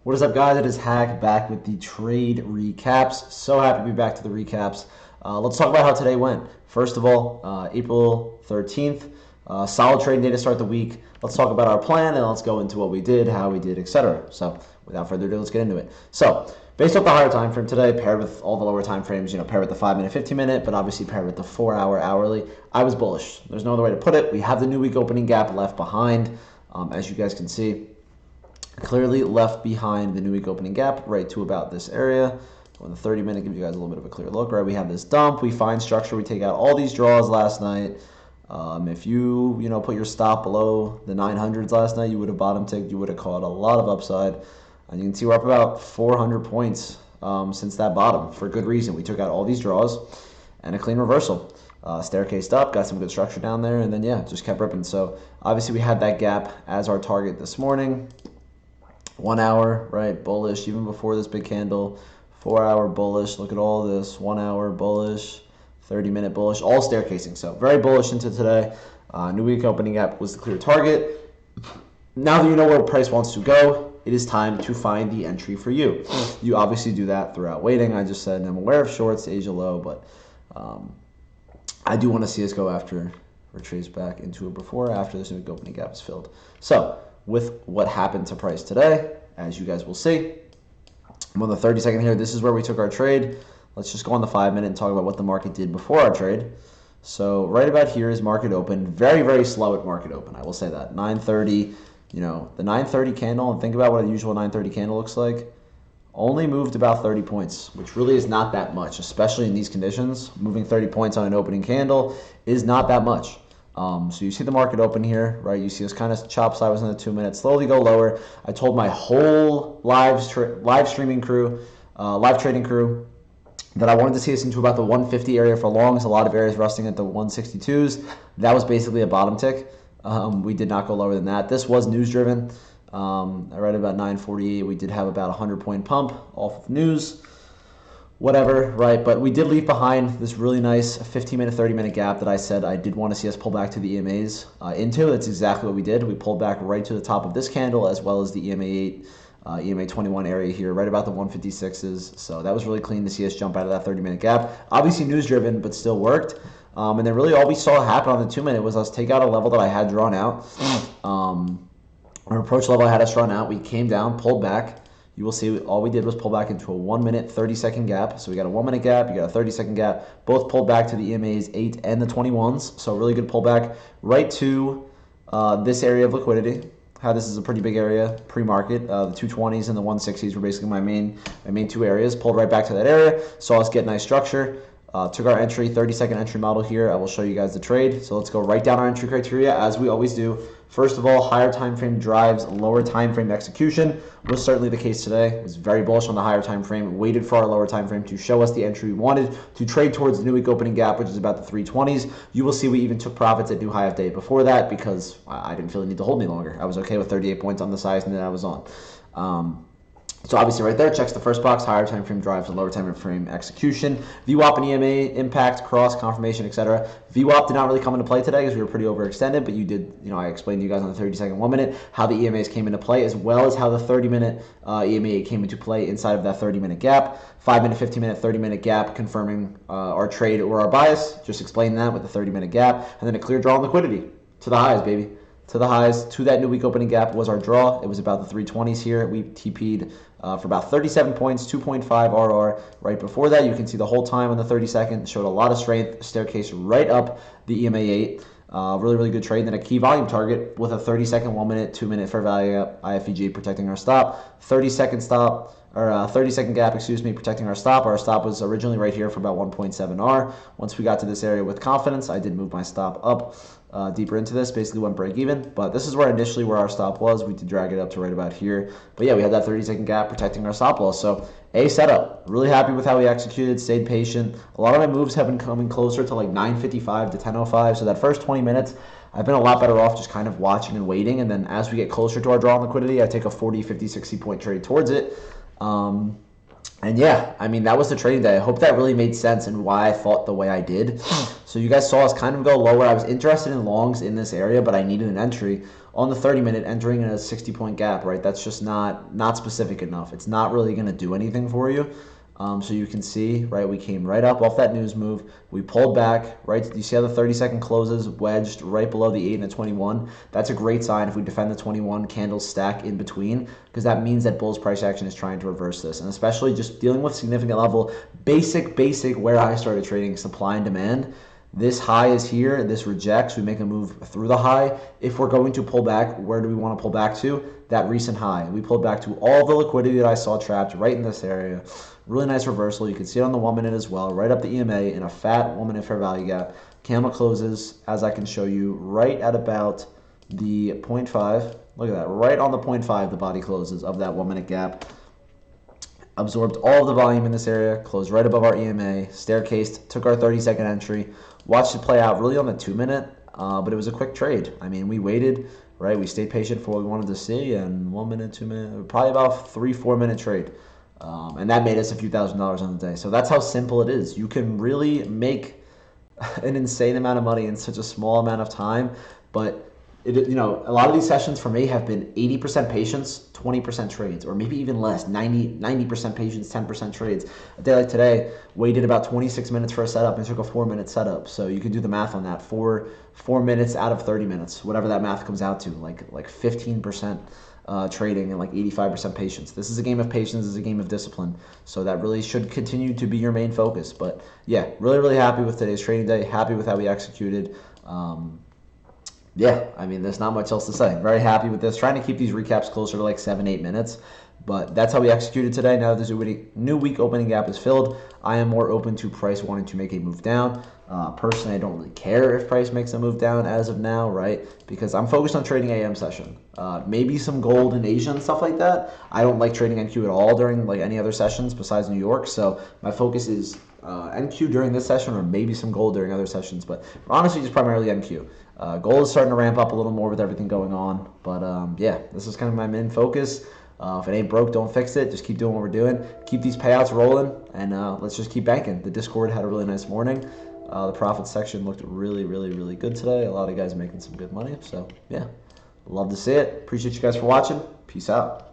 What is up, guys? It is Hack back with the trade recaps. So happy to be back to the recaps. Let's talk about how today went. First of all, April 13th, solid trading day to start the week. Let's talk about our plan and let's go into what we did, how we did, etc. So without further ado, let's get into it. So based off the higher time frame today, paired with all the lower time frames, paired with the 5-minute, 15-minute, but obviously paired with the 4-hour hourly, I was bullish. There's no other way to put it. We have the new week opening gap left behind, as you guys can see. Clearly left behind the new week opening gap right to about this area. On the 30-minute, give you guys a little bit of a clear look. Right, we have this dump. We find structure. We take out all these draws last night. If you put your stop below the 900s last night, you would have bottom ticked. You would have caught a lot of upside. And you can see we're up about 400 points since that bottom for good reason. We took out all these draws and a clean reversal. Staircased up, got some good structure down there, and then yeah, just kept ripping. So obviously we had that gap as our target this morning. 1 hour, right, bullish, even before this big candle. 4-hour bullish, look at all this. 1 hour bullish, 30-minute bullish, all staircasing. So very bullish into today. New week opening gap was the clear target. Now that you know where price wants to go, it is time to find the entry for you. You obviously do that throughout waiting. I just said I'm aware of shorts, Asia low, but I do want to see us go after or trace back into it before or after this new week opening gap is filled. So with what happened to price today, as you guys will see. I'm on the 30-second here. This is where we took our trade. Let's just go on the 5-minute and talk about what the market did before our trade. So right about here is market open. Very, very slow at market open. I will say that. 9:30, the 9:30 candle, and think about what a usual 9:30 candle looks like. Only moved about 30 points, which really is not that much, especially in these conditions. Moving 30 points on an opening candle is not that much. So you see the market open here, right? You see us kind of chop sideways in the 2 minutes, slowly go lower. I told my whole live trading crew that I wanted to see us into about the 150 area for longs. A lot of areas resting at the 162s. That was basically a bottom tick. We did not go lower than that. This was news driven. Right about 9:48, we did have about a 100-point pump off of news. Whatever, right? But we did leave behind this really nice 15-minute, 30-minute gap that I said I did want to see us pull back to the EMAs into. That's exactly what we did. We pulled back right to the top of this candle as well as the EMA 8, EMA 21 area here, right about the 156s. So that was really clean to see us jump out of that 30-minute gap. Obviously news-driven, but still worked. And then really all we saw happen on the 2-minute was us take out a level that I had drawn out. Our approach level I had us drawn out. We came down, pulled back. You will see all we did was pull back into a 1-minute, 30-second gap. So we got a 1-minute gap, you got a 30-second gap. Both pulled back to the EMAs 8 and the 21s. So really good pullback right to this area of liquidity. How this is a pretty big area pre-market. The 220s and the 160s were basically my main two areas. Pulled right back to that area. Saw us get nice structure. Took our entry, 30-second entry model here. I will show you guys the trade. So let's go right down our entry criteria as we always do. First of all, higher time frame drives lower time frame execution was certainly the case today. Was very bullish on the higher time frame. Waited for our lower time frame to show us the entry we wanted to trade towards the new week opening gap, which is about the 320s. You will see we even took profits at new high of day before that because I didn't feel the need to hold any longer. I was okay with 38 points on the size and then I was on. So obviously right there checks the first box, higher time frame drives and lower time frame execution. VWAP and EMA, impact, cross, confirmation, etc. VWAP did not really come into play today because we were pretty overextended, but you did, I explained to you guys on the 30-second 1-minute how the EMAs came into play as well as how the 30-minute EMA came into play inside of that 30-minute gap. 5-minute, 15-minute, 30-minute gap confirming our trade or our bias. Just explain that with the 30-minute gap. And then a clear draw on liquidity to the highs, baby. To the highs, to that new week opening gap was our draw. It was about the 320s here. We TP'd for about 37 points, 2.5 RR. Right before that, you can see the whole time on the 30-second, showed a lot of strength, staircase right up the EMA 8. Really, really good trade. And then a key volume target with a 30-second, 1-minute, 2-minute fair value IFEG protecting our stop. 30-second stop, or 30-second gap, protecting our stop. Our stop was originally right here for about 1.7 R. Once we got to this area with confidence, I did move my stop up. Deeper into this, basically went break even, but this is where initially where our stop was. We did drag it up to right about here, but yeah, we had that 30-second gap protecting our stop loss. So a setup, really happy with how we executed, stayed patient. A lot of my moves have been coming closer to like 9:55 to 10:05, so that first 20 minutes I've been a lot better off just kind of watching and waiting, and then as we get closer to our draw on liquidity, I take a 40, 50, 60 point trade towards it. And yeah, I mean, that was the trading day. I hope that really made sense and why I thought the way I did. So you guys saw us kind of go lower. I was interested in longs in this area, but I needed an entry. on the 30-minute entering in a 60-point gap, right? That's just not specific enough. It's not really going to do anything for you. So you can see, right, we came right up off that news move. We pulled back, right? You see how the 30-second closes wedged right below the 8 and the 21? That's a great sign if we defend the 21 candles stack in between, because that means that bull's price action is trying to reverse this. And especially just dealing with significant level, basic where I started trading, supply and demand. This high is here, this rejects, we make a move through the high. If we're going to pull back, where do we want to pull back to? That recent high. We pulled back to all the liquidity that I saw trapped right in this area. Really nice reversal. You can see it on the 1 minute as well, right up the EMA in a fat 1 minute fair value gap. Candle closes, as I can show you, right at about the 0.5. Look at that, right on the 0.5 the body closes of that 1 minute gap. Absorbed all of the volume in this area, closed right above our EMA, staircased, took our 30-second entry, watched it play out really on the 2 minute, but it was a quick trade. I mean, we waited, right? We stayed patient for what we wanted to see, and 1 minute, 2 minutes, probably about 3-4 minute trade. And that made us a few $1,000s on the day. So that's how simple it is. You can really make an insane amount of money in such a small amount of time, but a lot of these sessions for me have been 80% patience, 20% trades, or maybe even less, 90% patience, 10% trades. A day like today, waited about 26 minutes for a setup and took a 4-minute setup. So you can do the math on that. Four minutes out of 30 minutes, whatever that math comes out to, like 15% trading and like 85% patience. This is a game of patience, this is a game of discipline. So that really should continue to be your main focus. But yeah, really happy with today's trading day, happy with how we executed. Yeah, I mean, there's not much else to say. Very happy with this. Trying to keep these recaps closer to like 7-8 minutes. But that's how we executed today. Now that the new week opening gap is filled, I am more open to price wanting to make a move down. Personally, I don't really care if price makes a move down as of now, right? Because I'm focused on trading AM session. Maybe some gold in Asia and stuff like that. I don't like trading NQ at all during like any other sessions besides New York. So my focus is NQ during this session, or maybe some gold during other sessions. But honestly, just primarily NQ. Gold is starting to ramp up a little more with everything going on. But yeah, this is kind of my main focus. If it ain't broke, don't fix it. Just keep doing what we're doing. Keep these payouts rolling, and let's just keep banking. The Discord had a really nice morning. The profit section looked really good today. A lot of guys making some good money. So yeah, love to see it. Appreciate you guys for watching. Peace out.